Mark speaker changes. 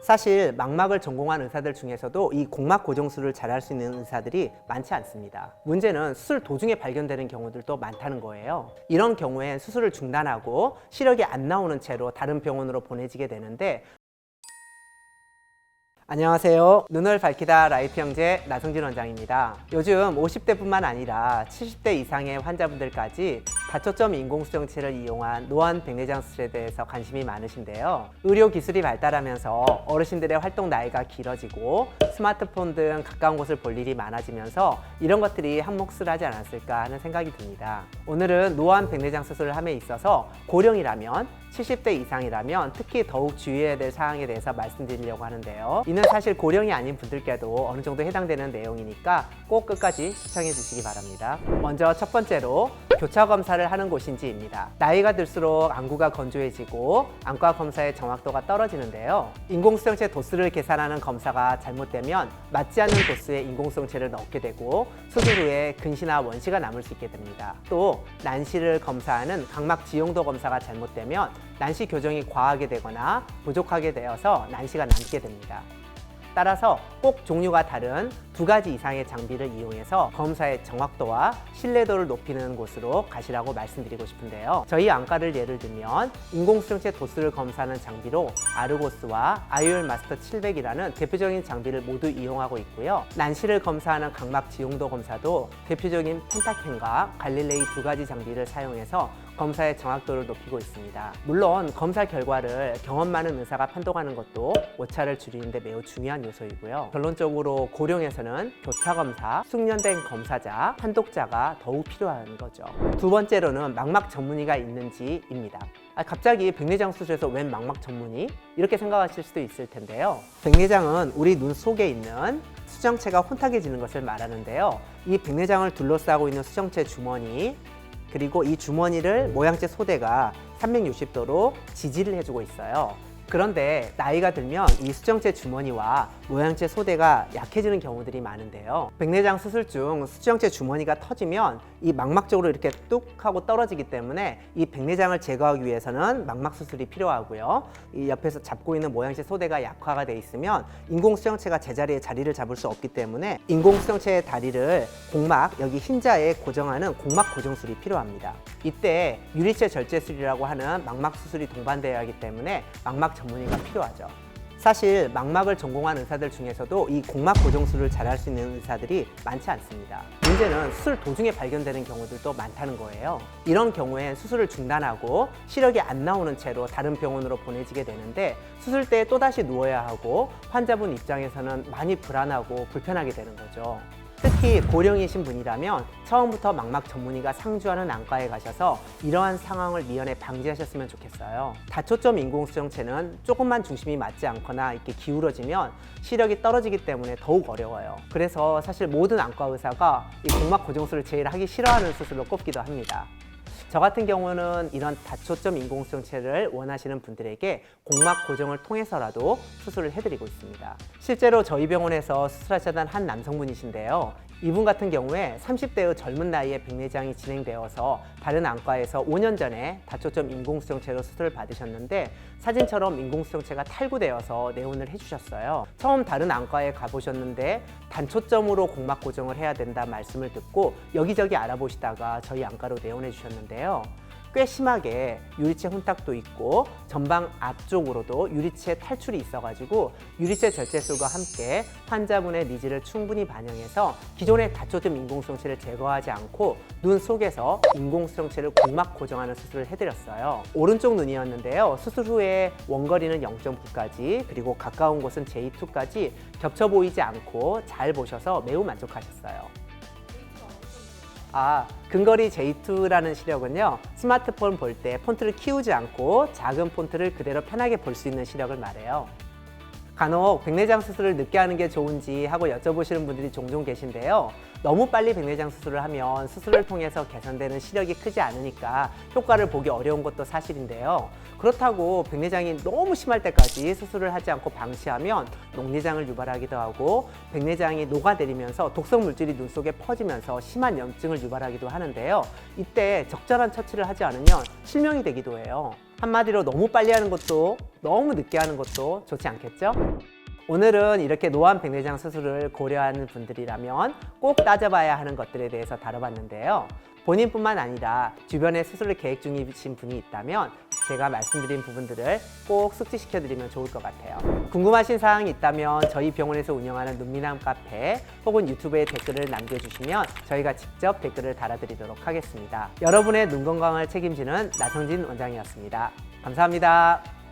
Speaker 1: 사실 망막을 전공한 의사들 중에서도 이 공막 고정술을 잘할 수 있는 의사들이 많지 않습니다. 문제는 수술 도중에 발견되는 경우들도 많다는 거예요. 이런 경우엔 수술을 중단하고 시력이 안 나오는 채로 다른 병원으로 보내지게 되는데, 안녕하세요. 눈을 밝히다 라이트 형제 나성진 원장입니다. 요즘 50대뿐만 아니라 70대 이상의 환자분들까지 다초점 인공수정체를 이용한 노안 백내장 수술에 대해서 관심이 많으신데요. 의료 기술이 발달하면서 어르신들의 활동 나이가 길어지고 스마트폰 등 가까운 곳을 볼 일이 많아지면서 이런 것들이 한몫을 하지 않았을까 하는 생각이 듭니다. 오늘은 노안 백내장 수술을 함에 있어서 고령이라면 70대 이상이라면 특히 더욱 주의해야 될 사항에 대해서 말씀드리려고 하는데요. 이는 사실 고령이 아닌 분들께도 어느 정도 해당되는 내용이니까 꼭 끝까지 시청해 주시기 바랍니다. 먼저 첫 번째로 교차 검사를 하는 곳인지입니다. 나이가 들수록 안구가 건조해지고 안과 검사의 정확도가 떨어지는데요. 인공수정체 도수를 계산하는 검사가 잘못되면 맞지 않는 도수의 인공수정체를 넣게 되고 수술 후에 근시나 원시가 남을 수 있게 됩니다. 또 난시를 검사하는 각막 지용도 검사가 잘못되면 난시 교정이 과하게 되거나 부족하게 되어서 난시가 남게 됩니다. 따라서 꼭 종류가 다른 두 가지 이상의 장비를 이용해서 검사의 정확도와 신뢰도를 높이는 곳으로 가시라고 말씀드리고 싶은데요. 저희 안과를 예를 들면 인공수정체 도수를 검사하는 장비로 아르고스와 아이올 마스터 700이라는 대표적인 장비를 모두 이용하고 있고요. 난시를 검사하는 각막 지용도 검사도 대표적인 펜타켄과 갈릴레이 두 가지 장비를 사용해서 검사의 정확도를 높이고 있습니다. 물론 검사 결과를 경험 많은 의사가 판독하는 것도 오차를 줄이는 데 매우 중요한 요소이고요. 결론적으로 고령에서는 교차검사, 숙련된 검사자, 판독자가 더욱 필요한 거죠. 두 번째로는 망막 전문의가 있는지입니다. 갑자기 백내장 수술에서 웬 망막 전문의? 이렇게 생각하실 수도 있을 텐데요. 백내장은 우리 눈 속에 있는 수정체가 혼탁해지는 것을 말하는데요. 이 백내장을 둘러싸고 있는 수정체 주머니, 그리고 이 주머니를 모양체 소대가 360도로 지지를 해주고 있어요. 그런데 나이가 들면 이 수정체 주머니와 모양체 소대가 약해지는 경우들이 많은데요. 백내장 수술 중 수정체 주머니가 터지면 이 망막 쪽으로 이렇게 뚝 하고 떨어지기 때문에 이 백내장을 제거하기 위해서는 망막 수술이 필요하고요. 이 옆에서 잡고 있는 모양체 소대가 약화가 돼 있으면 인공수정체가 제자리에 자리를 잡을 수 없기 때문에 인공수정체의 다리를 공막, 여기 흰자에 고정하는 공막 고정술이 필요합니다. 이때 유리체 절제술이라고 하는 망막 수술이 동반되어야 하기 때문에 망막 전문의가 필요하죠. 사실 망막을 전공한 의사들 중에서도 이 공막 고정술을 잘할 수 있는 의사들이 많지 않습니다. 문제는 수술 도중에 발견되는 경우들도 많다는 거예요. 이런 경우엔 수술을 중단하고 시력이 안 나오는 채로 다른 병원으로 보내지게 되는데 수술 때 또다시 누워야 하고 환자분 입장에서는 많이 불안하고 불편하게 되는 거죠. 특히 고령이신 분이라면 처음부터 망막 전문의가 상주하는 안과에 가셔서 이러한 상황을 미연에 방지하셨으면 좋겠어요. 다초점 인공수정체는 조금만 중심이 맞지 않거나 이렇게 기울어지면 시력이 떨어지기 때문에 더욱 어려워요. 그래서 사실 모든 안과 의사가 이 공막 고정술을 제일 하기 싫어하는 수술로 꼽기도 합니다. 저 같은 경우는 이런 다초점 인공수정체를 원하시는 분들에게 공막 고정을 통해서라도 수술을 해드리고 있습니다. 실제로 저희 병원에서 수술하셨던 한 남성분이신데요. 이분 같은 경우에 30대의 젊은 나이에 백내장이 진행되어서 다른 안과에서 5년 전에 다초점 인공수정체로 수술을 받으셨는데 사진처럼 인공수정체가 탈구되어서 내원을 해주셨어요. 처음 다른 안과에 가보셨는데 단초점으로 공막 고정을 해야 된다 말씀을 듣고 여기저기 알아보시다가 저희 안과로 내원해 주셨는데요. 꽤 심하게 유리체 혼탁도 있고 전방 앞쪽으로도 유리체 탈출이 있어가지고 유리체 절제술과 함께 환자분의 니즈를 충분히 반영해서 기존의 다초점 인공수정체를 제거하지 않고 눈 속에서 인공수정체를 공막 고정하는 수술을 해드렸어요. 오른쪽 눈이었는데요. 수술 후에 원거리는 0.9까지 그리고 가까운 곳은 J2까지 겹쳐 보이지 않고 잘 보셔서 매우 만족하셨어요. 근거리 J2라는 시력은요, 스마트폰 볼 때 폰트를 키우지 않고 작은 폰트를 그대로 편하게 볼 수 있는 시력을 말해요. 간혹 백내장 수술을 늦게 하는 게 좋은지 하고 여쭤보시는 분들이 종종 계신데요. 너무 빨리 백내장 수술을 하면 수술을 통해서 개선되는 시력이 크지 않으니까 효과를 보기 어려운 것도 사실인데요. 그렇다고 백내장이 너무 심할 때까지 수술을 하지 않고 방치하면 녹내장을 유발하기도 하고 백내장이 녹아내리면서 독성 물질이 눈 속에 퍼지면서 심한 염증을 유발하기도 하는데요. 이때 적절한 처치를 하지 않으면 실명이 되기도 해요. 한마디로 너무 빨리 하는 것도 너무 늦게 하는 것도 좋지 않겠죠? 오늘은 이렇게 노안 백내장 수술을 고려하는 분들이라면 꼭 따져봐야 하는 것들에 대해서 다뤄봤는데요. 본인뿐만 아니라 주변에 수술을 계획 중이신 분이 있다면 제가 말씀드린 부분들을 꼭 숙지시켜드리면 좋을 것 같아요. 궁금하신 사항이 있다면 저희 병원에서 운영하는 눈미남 카페 혹은 유튜브에 댓글을 남겨주시면 저희가 직접 댓글을 달아드리도록 하겠습니다. 여러분의 눈 건강을 책임지는 나성진 원장이었습니다. 감사합니다.